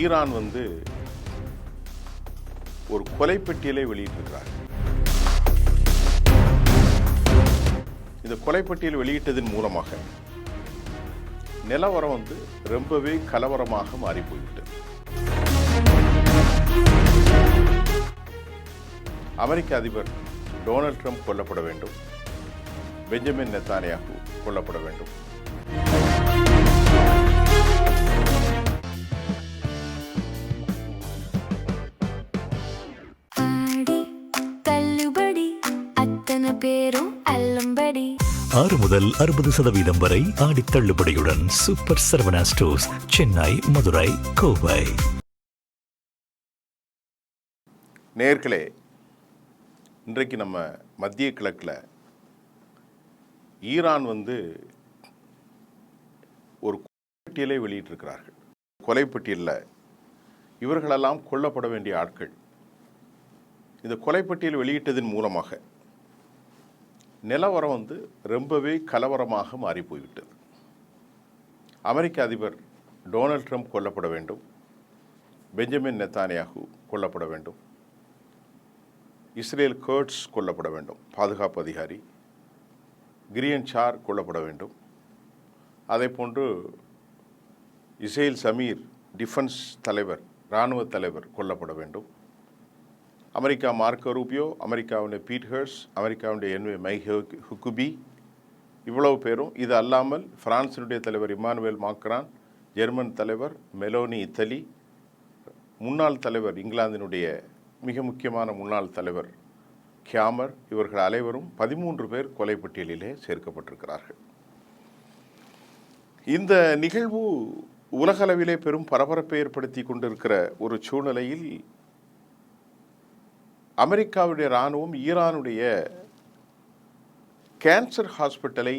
Iran ஒரு கொலைப்பட்டியலை வெளியிட்டிருக்கிறார். இந்த கொலைப்பட்டியல் வெளியிட்டதன் மூலமாக நிலவரம் ரொம்பவே கலவரமாக மாறி போய்விட்டது. அமெரிக்க அதிபர் டொனால்ட் ட்ரம்ப் கொல்லப்பட வேண்டும், பெஞ்சமின் நெத்தானியாகு கொல்லப்பட வேண்டும். பேரும் அல்லம்படி 6 முதல் 60% வரை ஆடி தள்ளுபடியுடன் சூப்பர் சரவணா ஸ்டோர்ஸ், சென்னை, மதுரை, கோவை. நேயர்களே, இன்றைக்கு நம்ம மத்திய கிழக்கில் ஈரான் ஒரு கொலைப்பட்டியலை வெளியிட்டிருக்கிறார்கள். கொலைப்பட்டியலில் இவர்களெல்லாம் கொல்லப்பட வேண்டிய ஆட்கள். இந்த கொலைப்பட்டியல் வெளியிட்டதன் மூலமாக நிலவரம் ரொம்பவே கலவரமாக மாறி போய்விட்டது. அமெரிக்க அதிபர் டொனால்ட் ட்ரம்ப் கொல்லப்பட வேண்டும், பெஞ்சமின் நெத்தானியாகு கொல்லப்பட வேண்டும், இஸ்ரேல் கர்ட்ஸ் கொல்லப்பட வேண்டும், பாதுகாப்பு அதிகாரி கிரியன் சார் கொல்லப்பட வேண்டும். அதே போன்று இஸ்ரேல் சமீர் டிஃபென்ஸ் தலைவர், இராணுவ தலைவர் கொல்லப்பட வேண்டும். அமெரிக்கா மார்க்கோ ரூபியோ, அமெரிக்காவுடைய பீட் ஹெர்ட்ஸ், அமெரிக்காவுடைய மைக் ஹுக்குபி, இவ்வளவு பேரும். இது அல்லாமல் பிரான்சினுடைய தலைவர் இமானுவேல் மாக்ரான், ஜெர்மன் தலைவர் மெலோனி இத்தாலி, முன்னாள் தலைவர் இங்கிலாந்தினுடைய மிக முக்கியமான முன்னாள் தலைவர் கியாமர், இவர்கள் அனைவரும் 13 பேர் கொலைப்பட்டியலிலே சேர்க்கப்பட்டிருக்கிறார்கள். இந்த நிகழ்வு உலகளவிலே பெரும் பரபரப்பை ஏற்படுத்தி கொண்டிருக்கிற ஒரு சூழ்நிலையில் அமெரிக்காவுடைய இராணுவம் ஈரானுடைய கேன்சர் ஹாஸ்பிட்டலை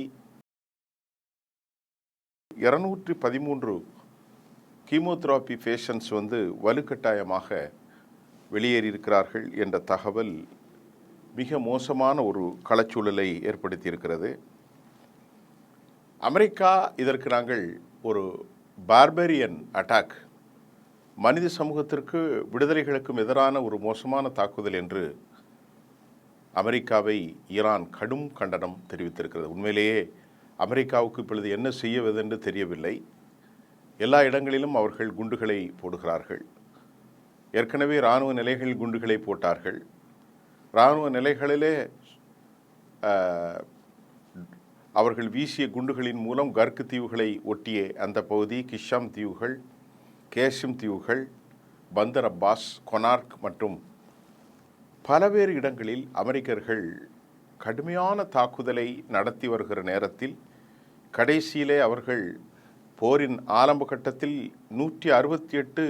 213 கீமோதெரபி பேஷண்ட்ஸ் வலுக்கட்டாயமாக வெளியேறியிருக்கிறார்கள் என்ற தகவல் மிக மோசமான ஒரு களச்சூழலை ஏற்படுத்தி இருக்கிறது. அமெரிக்கா இதற்கு நாங்கள் ஒரு பார்பரியன் அட்டாக், மனித சமூகத்திற்கு விடுதலைகளுக்கும் எதிரான ஒரு மோசமான தாக்குதல் என்று அமெரிக்காவை ஈரான் கடும் கண்டனம் தெரிவித்திருக்கிறது. உண்மையிலேயே அமெரிக்காவுக்கு இப்பொழுது என்ன செய்வதென்று தெரியவில்லை. எல்லா இடங்களிலும் அவர்கள் குண்டுகளை போடுகிறார்கள். ஏற்கனவே இராணுவ நிலைகளில் குண்டுகளை போட்டார்கள். இராணுவ நிலைகளிலே அவர்கள் வீசிய குண்டுகளின் மூலம் கர்க் தீவுகளை ஒட்டிய அந்த பகுதி, கிஷாம் தீவுகள், கேஷிம் தீவுகள், பந்தர் அப்பாஸ், கொனார்க் மற்றும் பலவேறு இடங்களில் அமெரிக்கர்கள் கடுமையான தாக்குதலை நடத்தி வருகிற நேரத்தில் கடைசியிலே அவர்கள் போரின் ஆரம்ப கட்டத்தில் 168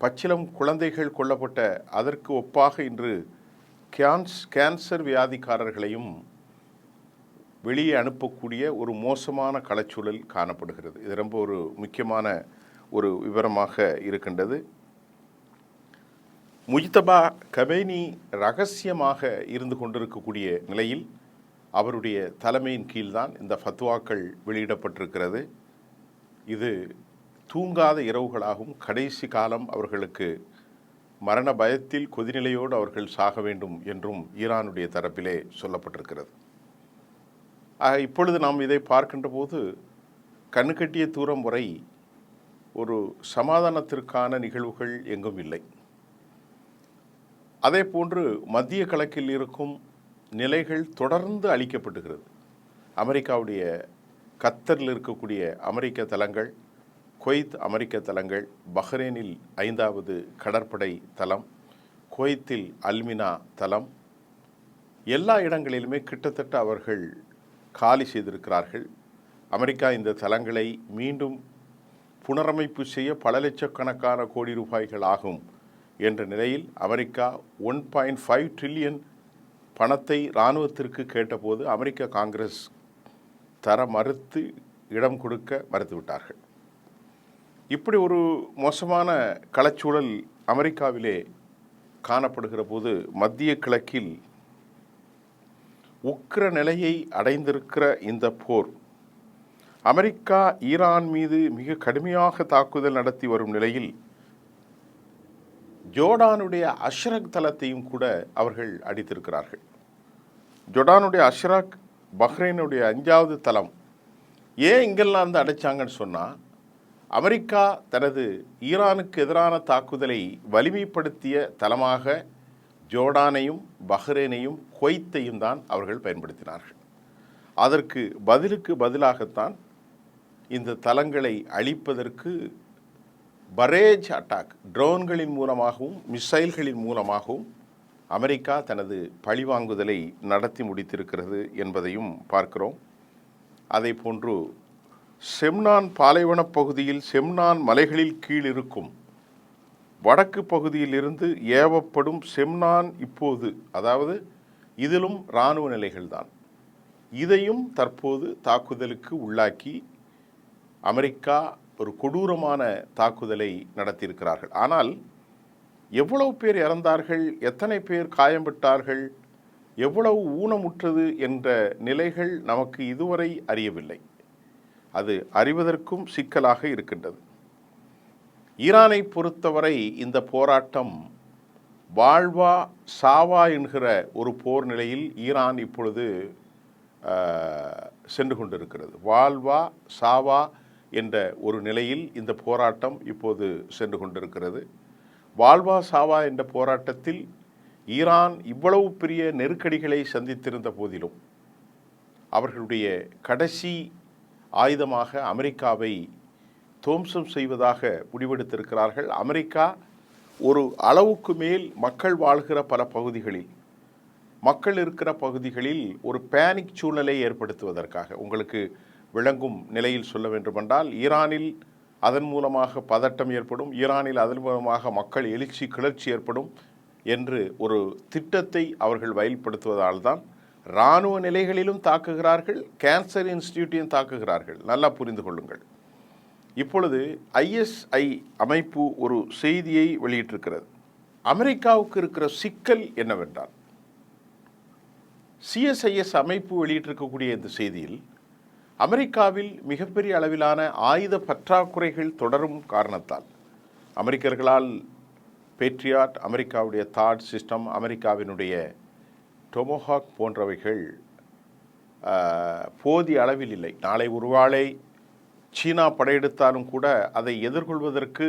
பச்சிளம் குழந்தைகள் கொல்லப்பட்ட அதற்கு ஒப்பாக இன்று கேன்சர் வியாதிக்காரர்களையும் வெளியே அனுப்பக்கூடிய ஒரு மோசமான களச்சூழல் காணப்படுகிறது. இது ரொம்ப ஒரு முக்கியமான ஒரு விவரமாக இருக்கின்றது. முஜ்தபா கமேனி ரகசியமாக இருந்து கொண்டிருக்கக்கூடிய நிலையில் அவருடைய தலைமையின் கீழ்தான் இந்த ஃபத்வாக்கள் வெளியிடப்பட்டிருக்கிறது. இது தூங்காத இரவுகளாகவும் கடைசி காலம் அவர்களுக்கு மரண பயத்தில் கொதிநிலையோடு அவர்கள் சாக வேண்டும் என்றும் ஈரானுடைய தரப்பிலே சொல்லப்பட்டிருக்கிறது. இப்பொழுது நாம் இதை பார்க்கின்ற போது கண்ணுக்கட்டிய தூரம் வரை ஒரு சமாதானத்திற்கான நிகழ்வுகள் எங்கும் இல்லை. அதே போன்று மத்திய கிழக்கில் இருக்கும் நிலைகள் தொடர்ந்து அளிக்கப்பட்டுகிறது. அமெரிக்காவுடைய கத்தரில் இருக்கக்கூடிய அமெரிக்க தளங்கள், குவைத் அமெரிக்க தளங்கள், பஹ்ரைனில் 5வது கடற்படை தளம், குவைத்தில் அல்மினா தளம், எல்லா இடங்களிலுமே கிட்டத்தட்ட அவர்கள் காலி செய்திருக்கிறார்கள். அமெரிக்கா இந்த தளங்களை மீண்டும் புனரமைப்பு செய்ய பல லட்சக்கணக்கான கோடி ரூபாய்கள் ஆகும் என்ற நிலையில் அமெரிக்கா 1.5 ட்ரில்லியன் பணத்தை இராணுவத்திற்கு கேட்டபோது அமெரிக்க காங்கிரஸ் தர மறுத்து இடம் கொடுக்க மறுத்துவிட்டார்கள். இப்படி ஒரு மோசமான களச்சூழல் அமெரிக்காவிலே காணப்படுகிற போது மத்திய கிழக்கில் உக்கிர நிலையை அடைந்திருக்கிற இந்த போர், அமெரிக்கா ஈரான் மீது மிக கடுமையாக தாக்குதல் நடத்தி வரும் நிலையில் ஜோர்டானுடைய அஷ்ரக் தலத்தையும் கூட அவர்கள் அடித்திருக்கிறார்கள். ஜோர்டானுடைய அஷ்ரக் பஹ்ரைனுடைய 5வது தலம். ஏன் இங்கெல்லாம் வந்து அடைச்சாங்கன்னு சொன்னால், அமெரிக்கா தனது ஈரானுக்கு எதிரான தாக்குதலை வலிமைப்படுத்திய தலமாக ஜோர்டானையும் பஹ்ரைனையும் குவைத்தையும் தான் அவர்கள் பயன்படுத்தினார்கள். அதற்கு பதிலாகத்தான் இந்த தலங்களை அழிப்பதற்கு பரேஜ் அட்டாக், ட்ரோன்களின் மூலமாகவும் மிசைல்களின் மூலமாகவும் அமெரிக்கா தனது பழிவாங்குதலை நடத்தி முடித்திருக்கிறது என்பதையும் பார்க்கிறோம். அதை போன்று செம்னான் பாலைவன பகுதியில் செம்னான் மலைகளில் கீழ் இருக்கும் வடக்கு பகுதியில் இருந்து ஏவப்படும் செம்னான் இப்போது, அதாவது இதிலும் இராணுவ நிலைகள்தான், இதையும் தற்போது தாக்குதலுக்கு உள்ளாக்கி அமெரிக்கா ஒரு கொடூரமான தாக்குதலை நடத்தியிருக்கிறார்கள். ஆனால் எவ்வளவு பேர் இறந்தார்கள், எத்தனை பேர் காயம்பட்டார்கள், எவ்வளவு ஊனமுற்றது என்ற நிலைகள் நமக்கு இதுவரை அறியவில்லை. அது அறிவதற்கும் சிக்கலாக இருக்கின்றது. ஈரானை பொறுத்தவரை இந்த போராட்டம் வாழ்வா சாவா என்கிற ஒரு போர் நிலையில் ஈரான் இப்பொழுது சென்று கொண்டிருக்கிறது. வாழ்வா சாவா என்ற ஒரு நிலையில் இந்த போராட்டம் இப்போது சென்று கொண்டிருக்கிறது. வாழ்வா சாவா என்ற போராட்டத்தில் ஈரான் இவ்வளவு பெரிய நெருக்கடிகளை சந்தித்திருந்த போதிலும் அவர்களுடைய கடைசி ஆயுதமாக அமெரிக்காவை துவம்சம் செய்வதாக முடிவெடுத்திருக்கிறார்கள். அமெரிக்கா ஒரு அளவுக்கு மேல் மக்கள் வாழ்கிற பல பகுதிகளில், மக்கள் இருக்கிற பகுதிகளில் ஒரு பேனிக் சூழ்நிலை ஏற்படுத்துவதற்காக, உங்களுக்கு விளங்கும் நிலையில் சொல்ல வேண்டுமென்றால், ஈரானில் அதன் மூலமாக பதட்டம் ஏற்படும், ஈரானில் அதன் மூலமாக மக்கள் எழுச்சி கிளர்ச்சி ஏற்படும் என்று ஒரு திட்டத்தை அவர்கள் வயல்படுத்துவதால் தான் இராணுவ நிலைகளிலும் தாக்குகிறார்கள், கேன்சர் இன்ஸ்டிடியூட்டையும் தாக்குகிறார்கள். நல்லா புரிந்து கொள்ளுங்கள். இப்பொழுது ISI அமைப்பு ஒரு செய்தியை வெளியிட்டிருக்கிறது. அமெரிக்காவுக்கு இருக்கிற சிக்கல் என்னவென்றால், CSIS அமைப்பு வெளியிட்டிருக்கக்கூடிய இந்த செய்தியில் அமெரிக்காவில் மிகப்பெரிய அளவிலான ஆயுத பற்றாக்குறைகள் தொடரும் காரணத்தால் அமெரிக்கர்களால் பேட்ரியாட், அமெரிக்காவுடைய தாட் சிஸ்டம், அமெரிக்காவினுடைய டொமோஹாக் போன்றவைகள் போதிய அளவில் இல்லை. நாளை ஒருவேளை சீனா படையெடுத்தாலும் கூட அதை எதிர்கொள்வதற்கு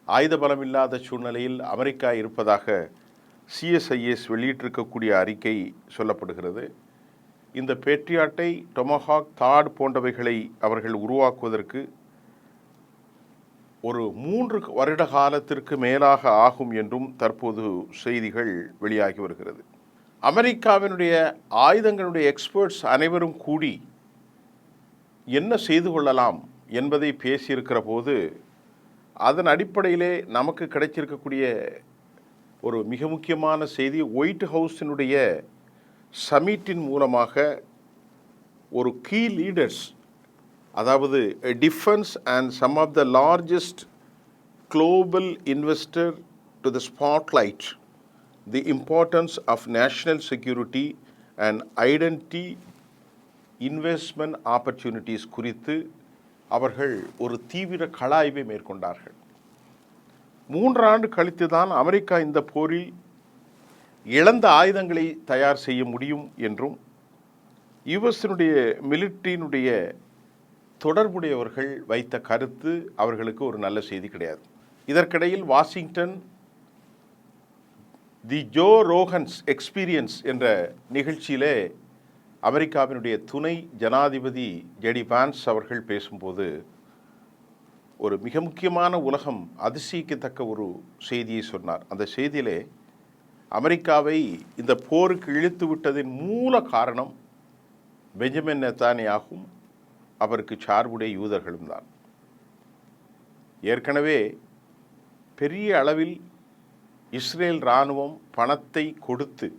ஆயுத பலம் இல்லாத சூழ்நிலையில் அமெரிக்கா இருப்பதாக CSIS வெளியிட்டிருக்கக்கூடிய அறிக்கை சொல்லப்படுகிறது. இந்த பேட்ரியாட்டை, டொமோஹாக், தாட் போன்றவைகளை அவர்கள் உருவாக்குவதற்கு ஒரு 3 வருட காலத்திற்கு மேலாக ஆகும் என்றும் தற்போது செய்திகள் வெளியாகி வருகிறது. அமெரிக்காவினுடைய ஆயுதங்களுடைய எக்ஸ்பர்ட்ஸ் அனைவரும் கூடி என்ன செய்து கொள்ளலாம் என்பதை பேசியிருக்கிற போது, அதன் அடிப்படையிலே நமக்கு கிடைச்சிருக்கக்கூடிய ஒரு மிக முக்கியமான செய்தி, ஒயிட் ஹவுஸினுடைய சமிட்டின் மூலமாக ஒரு கீ லீடர்ஸ், அதாவது defence and some of the largest global investor to the spotlight the importance of national security and identity investment opportunities குறித்து அவர்கள் ஒரு தீவிர கலாய்வை மேற்கொண்டார்கள். 3 ஆண்டு கழித்து தான் அமெரிக்கா இந்த போரில் இழந்த ஆயுதங்களை தயார் செய்ய முடியும் என்றும், யுஎஸ்னுடைய மிலிட்டரியினுடைய தொடர்புடையவர்கள் வைத்த கருத்து அவர்களுக்கு ஒரு நல்ல செய்தி கிடையாது. இதற்கிடையில் வாஷிங்டன் தி ஜோ ரோகன்ஸ் எக்ஸ்பீரியன்ஸ் என்ற நிகழ்ச்சியிலே அமெரிக்காவினுடைய துணை ஜனாதிபதி ஜெடி வான்ஸ் அவர்கள் பேசும்போது ஒரு மிக முக்கியமான, உலகம் அதிசயிக்கத்தக்க ஒரு செய்தியை சொன்னார். அந்த செய்தியிலே அமெரிக்காவை இந்த போருக்கு இழுத்து விட்டதின் மூல காரணம் பெஞ்சமின் நெத்தானியாகும் அவருக்கு சார்புடைய யூதர்களும் தான். ஏற்கனவே பெரிய அளவில் இஸ்ரேல் இராணுவம் பணத்தை கொடுத்து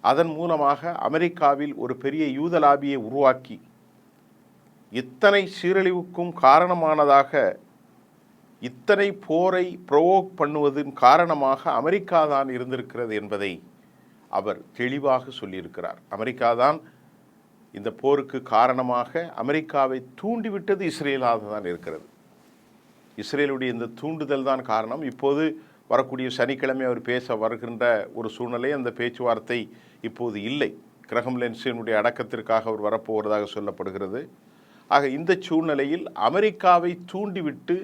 அதன் மூலமாக அமெரிக்காவில் ஒரு பெரிய யூத லாபியை உருவாக்கி இத்தனை சீரழிவுக்கும் காரணமானதாக, இத்தனை போரை ப்ரொவோக் பண்ணுவதன் காரணமாக அமெரிக்கா தான் இருந்திருக்கிறது என்பதை அவர் தெளிவாக சொல்லியிருக்கிறார். அமெரிக்கா தான் இந்த போருக்கு காரணமாக, அமெரிக்காவை தூண்டிவிட்டது இஸ்ரேலாக தான் இருக்கிறது. இஸ்ரேலுடைய இந்த தூண்டுதல் தான் காரணம். இப்போது வரக்கூடிய சனிக்கிழமை அவர் பேச வருகின்ற ஒரு சூழ்நிலை. அந்த பேச்சுவார்த்தை இப்போது இல்லை. கிரகம் லென்ஸினுடைய அடக்கத்திற்காக அவர் வரப்போவதாக சொல்லப்படுகிறது. ஆக இந்த சூழ்நிலையில் அமெரிக்காவை தூண்டிவிட்டு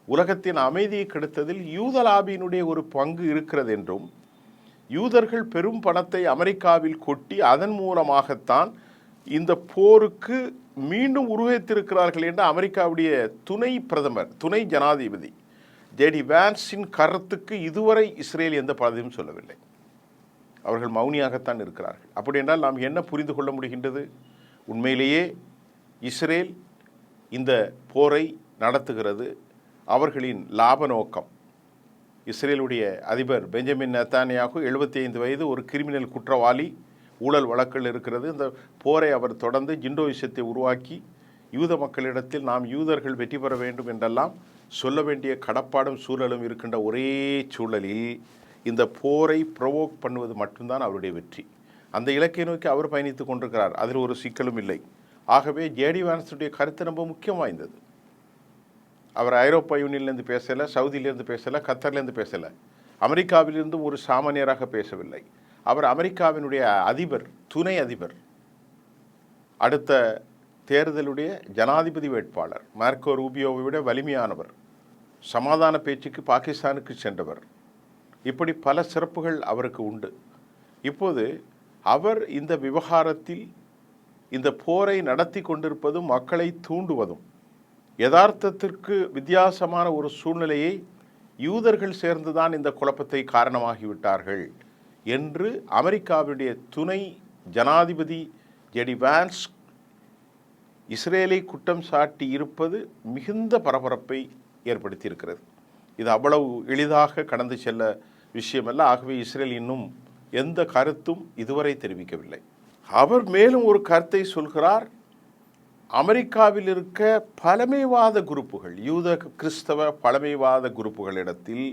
உலகத்தின் அமைதியை கெடுத்ததில் யூத லாபியினுடைய ஒரு பங்கு இருக்கிறது என்றும், யூதர்கள் பெரும் பணத்தை அமெரிக்காவில் கொட்டி அதன் மூலமாகத்தான் இந்த போருக்கு மீண்டும் உருவகித்திருக்கிறார்கள் என்று அமெரிக்காவுடைய துணை பிரதமர், துணை ஜனாதிபதி ஜேடி வான்ஸின் கருத்துக்கு இதுவரை இஸ்ரேல் எந்த பதிலும் சொல்லவில்லை. அவர்கள் மௌனியாகத்தான் இருக்கிறார்கள். அப்படி என்றால் நாம் என்ன புரிந்து கொள்ள முடிகின்றது? உண்மையிலேயே இஸ்ரேல் இந்த போரை நடத்துகிறது. அவர்களின் லாப நோக்கம். இஸ்ரேலுடைய அதிபர் பெஞ்சமின் நெத்தானியாகு 75 வயது, ஒரு கிரிமினல் குற்றவாளி, ஊழல் வழக்கில் இருக்கிறது. இந்த போரை அவர் தொடர்ந்து ஜிண்டோயிசத்தை உருவாக்கி யூத மக்களிடத்தில் நாம் யூதர்கள் வெற்றி பெற வேண்டும் என்றெல்லாம் சொல்ல வேண்டிய கடப்பாடும் சூழலும் இருக்கின்ற ஒரே சூழலில் இந்த போரை ப்ரொவோக் பண்ணுவது மட்டும்தான் அவருடைய வெற்றி. அந்த இலக்கை நோக்கி அவர் பயணித்து கொண்டிருக்கிறார். அதில் ஒரு சிக்கலும் இல்லை. ஆகவே ஜேடி வான்ஸுடைய கருத்து ரொம்ப முக்கியம் வாய்ந்தது. அவர் ஐரோப்பா யூனியன்லேருந்து பேசலை, சவுதியிலேருந்து பேசலை, கத்தர்லேருந்து பேசலை, அமெரிக்காவிலிருந்து ஒரு சாமானியராக பேசவில்லை. அவர் அமெரிக்காவினுடைய அதிபர், துணை அதிபர், அடுத்த தேர்தலுடைய ஜனாதிபதி வேட்பாளர், மார்க்கோ ரூபியோவை விட வலிமையானவர், சமாதான பேச்சுக்கு பாகிஸ்தானுக்கு சென்றவர். இப்படி பல சிறப்புகள் அவருக்கு உண்டு. இப்போது அவர் இந்த விவகாரத்தில் இந்த போரை நடத்தி கொண்டிருப்பதும் மக்களை தூண்டுவதும் யதார்த்தத்திற்கு வித்தியாசமான ஒரு சூழ்நிலையை யூதர்கள் சேர்ந்துதான் இந்த குழப்பத்தை காரணமாகிவிட்டார்கள் என்று அமெரிக்காவுடைய துணை ஜனாதிபதி ஜேடி வான்ஸ் இஸ்ரேலை குற்றம் சாட்டி இருப்பது மிகுந்த பரபரப்பை ஏற்படுத்தியிருக்கிறது. இது அவ்வளவு எளிதாக கடந்து செல்ல விஷயமல்ல. ஆகவே இஸ்ரேல் இன்னும் எந்த கருத்தும் இதுவரை தெரிவிக்கவில்லை. அவர் மேலும் ஒரு கருத்தை சொல்கிறார். அமெரிக்காவில் இருக்க பழமைவாத குரூப்புகள், யூத கிறிஸ்தவ பழமைவாத குரூப்புகளிடத்தில்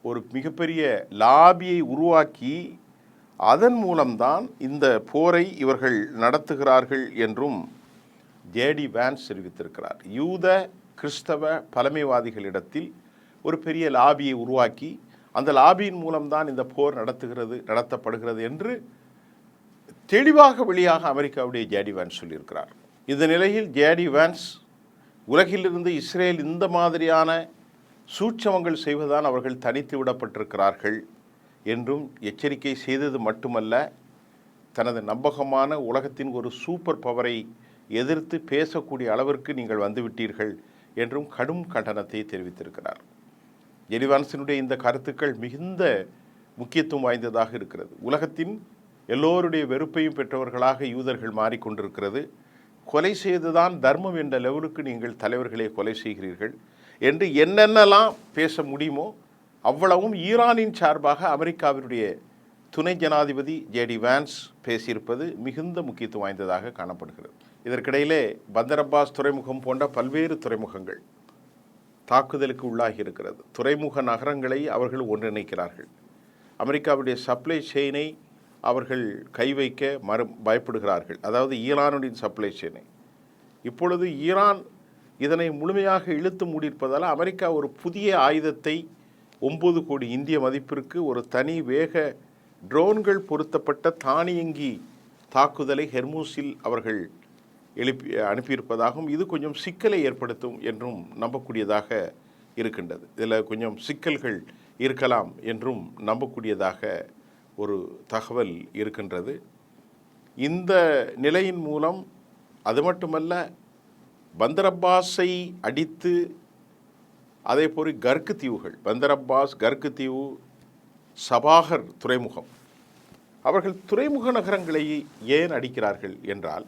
ஒரு மிகப்பெரிய லாபியை உருவாக்கி அதன் மூலம்தான் இந்த போரை இவர்கள் நடத்துகிறார்கள் என்றும் ஜேடி வான்ஸ் தெரிவித்திருக்கிறார். யூத கிறிஸ்தவ பழமைவாதிகளிடத்தில் ஒரு பெரிய லாபியை உருவாக்கி அந்த லாபியின் மூலம்தான் இந்த போர் நடத்தப்படுகிறது என்று தெளிவாக வெளியாக அமெரிக்காவுடைய ஜேடி வான்ஸ் சொல்லியிருக்கிறார். இந்த நிலையில் ஜேடி வான்ஸ் உலகிலிருந்து இஸ்ரேல் இந்த மாதிரியான சூட்சமங்கள் செய்வதுதான் அவர்கள் தனித்து விடப்பட்டிருக்கிறார்கள் என்றும் எச்சரிக்கை செய்தது மட்டுமல்ல, தனது நம்பகமான உலகத்தின் ஒரு சூப்பர் பவரை எதிர்த்து பேசக்கூடிய அளவிற்கு நீங்கள் வந்துவிட்டீர்கள் என்றும் கடும் கண்டனத்தை தெரிவித்திருக்கிறார். ஜேடி வான்ஸினுடைய இந்த கருத்துக்கள் மிகுந்த முக்கியத்துவம் வாய்ந்ததாக இருக்கிறது. உலகத்தின் எல்லோருடைய வெறுப்பையும் பெற்றவர்களாக யூதர்கள் மாறிக்கொண்டிருக்கிறது. கொலை செய்துதான் தர்மம் என்ற லெவலுக்கு நீங்கள் தலைவர்களை கொலை செய்கிறீர்கள் என்று என்னென்னலாம் பேச முடியுமோ அவ்வளவும் ஈரானின் சார்பாக அமெரிக்காவினுடைய துணை ஜனாதிபதி ஜேடி வான்ஸ் பேசியிருப்பது மிகுந்த முக்கியத்துவம் வாய்ந்ததாக காணப்படுகிறது. இதற்கிடையிலே பந்தர் அப்பாஸ் துறைமுகம் போன்ற பல்வேறு துறைமுகங்கள் தாக்குதலுக்கு உள்ளாகி இருக்கிறது. துறைமுக நகரங்களை அவர்கள் ஒன்றிணைக்கிறார்கள். அமெரிக்காவுடைய சப்ளை செயினை அவர்கள் கை வைக்க பயப்படுகிறார்கள். அதாவது ஈரானுடைய சப்ளை செயினை. இப்பொழுது ஈரான் இதனை முழுமையாக இழுத்து மூடியிருப்பதால் அமெரிக்கா ஒரு புதிய ஆயுதத்தை 9 கோடி இந்திய மதிப்பிற்கு ஒரு தனி வேக ட்ரோன்கள் பொருத்தப்பட்ட தானியங்கி தாக்குதலை ஹெர்மூஸில் அவர்கள் அனுப்பியிருப்பதாகவும் இது கொஞ்சம் சிக்கலை ஏற்படுத்தும் என்றும் நம்பக்கூடியதாக இருக்கின்றது. இதில் கொஞ்சம் சிக்கல்கள் இருக்கலாம் என்றும் நம்பக்கூடியதாக ஒரு தகவல் இருக்கின்றது. இந்த நிலையின் மூலம் அது மட்டுமல்ல, பந்தர் அப்பாஸை அடித்து அதே போல் கர்க்கு தீவுகள், பந்தர் அப்பாஸ், கர்க்கு தீவு, சபாகர் துறைமுகம், அவர்கள் துறைமுக நகரங்களை ஏன் அடிக்கிறார்கள் என்றால்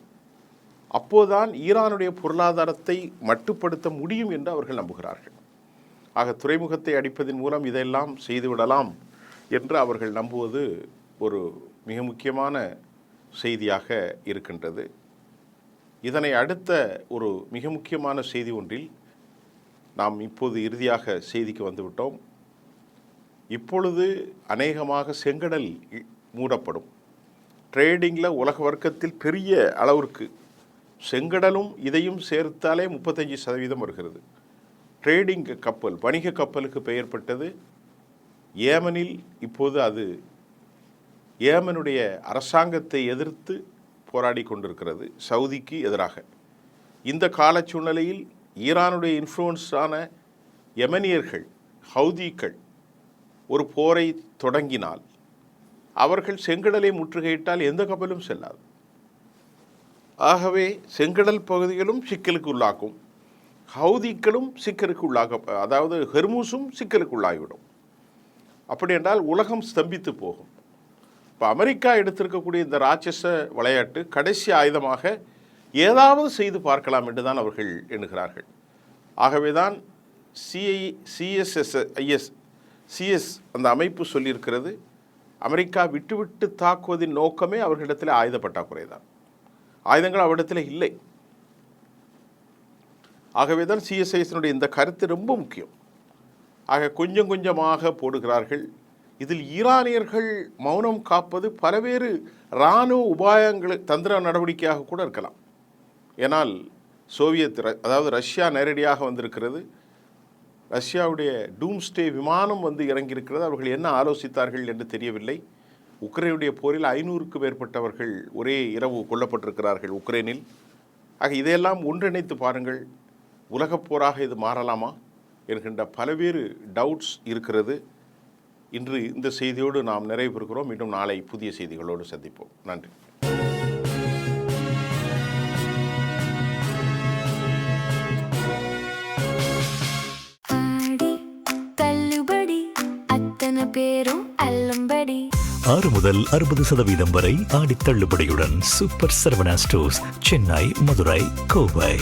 அப்போதுதான் ஈரானுடைய பொருளாதாரத்தை மட்டுப்படுத்த முடியும் என்று அவர்கள் நம்புகிறார்கள். ஆக துறைமுகத்தை அடிப்பதன் மூலம் இதெல்லாம் செய்துவிடலாம் என்று அவர்கள் நம்புவது ஒரு மிக முக்கியமான செய்தியாக இருக்கின்றது. இதனை அடுத்த ஒரு மிக முக்கியமான செய்தி ஒன்றில் நாம் இப்போது இறுதியாக செய்திக்கு வந்துவிட்டோம். இப்பொழுது அநேகமாக செங்கடல் மூடப்படும். ட்ரேடிங்கில் உலக வர்க்கத்தில் பெரிய அளவிற்கு செங்கடலும் இதையும் சேர்த்தாலே 35% வருகிறது. ட்ரேடிங் கப்பல், வணிக கப்பலுக்கு பெயர் பெற்றது ஏமனில் இப்போது அது ஏமனுடைய அரசாங்கத்தை எதிர்த்து போராடி கொண்டிருக்கிறது, சவுதிக்கு எதிராக. இந்த கால சூழ்நிலையில் ஈரானுடைய இன்ஃப்ளூயன்ஸான யெமனியர்கள், ஹவுதிகள் ஒரு போரை தொடங்கினால் அவர்கள் செங்கடலை முற்றுகையிட்டால் எந்த கப்பலும் செல்லாது. ஆகவே செங்கடல் பகுதிகளும் சிக்கலுக்கு உள்ளாக்கும், ஹவுதிகளும் சிக்கலுக்கு அதாவது ஹெர்மூஸும் சிக்கலுக்கு உள்ளாகிவிடும். அப்படி என்றால் உலகம் ஸ்தம்பித்து போகும். இப்போ அமெரிக்கா எடுத்திருக்கக்கூடிய இந்த ராட்சச விளையாட்டு கடைசி ஆயுதமாக ஏதாவது செய்து பார்க்கலாம் என்று தான் அவர்கள் எண்ணுகிறார்கள். ஆகவே தான் சிஎஸ் அந்த அமைப்பு சொல்லியிருக்கிறது, அமெரிக்கா விட்டுவிட்டு தாக்குவதின் நோக்கமே அவர்களிடத்தில் ஆயுத பற்றாக்குறை தான். ஆயுதங்கள் அவரிடத்தில் இல்லை. ஆகவே தான் சிஎஸ்ஐஸினுடைய இந்த கருத்து ரொம்ப முக்கியம். ஆக கொஞ்சம் கொஞ்சமாக போடுகிறார்கள். இதில் ஈரானியர்கள் மௌனம் காப்பது பல்வேறு இராணுவ உபாயங்கள், தந்திர நடவடிக்கையாக கூட இருக்கலாம். ஏனால் அதாவது ரஷ்யா நேரடியாக வந்திருக்கிறது. ரஷ்யாவுடைய டூம்ஸ்டே விமானம் வந்து இறங்கியிருக்கிறது. அவர்கள் என்ன ஆலோசித்தார்கள் என்று தெரியவில்லை. உக்ரைனுடைய போரில் 500க்கும் மேற்பட்டவர்கள் ஒரே இரவு கொல்லப்பட்டிருக்கிறார்கள் உக்ரைனில். ஆக இதையெல்லாம் ஒன்றிணைத்து பாருங்கள், உலகப் போராக இது மாறலாமா என்கின்ற பல்வேறு டவுட்ஸ் இருக்கிறது. இன்று இந்த செய்தியோடு நாம் நிறைவு பெறுகிறோம். மீண்டும் நாளை புதிய செய்திகளோடு சந்திப்போம். நன்றி. பேரும் அல்லம்படி 6 முதல் 60% வரை ஆடித் தள்ளுபடியுடன் சூப்பர் சரவணா ஸ்டோர்ஸ், சென்னை, மதுரை, கோவை.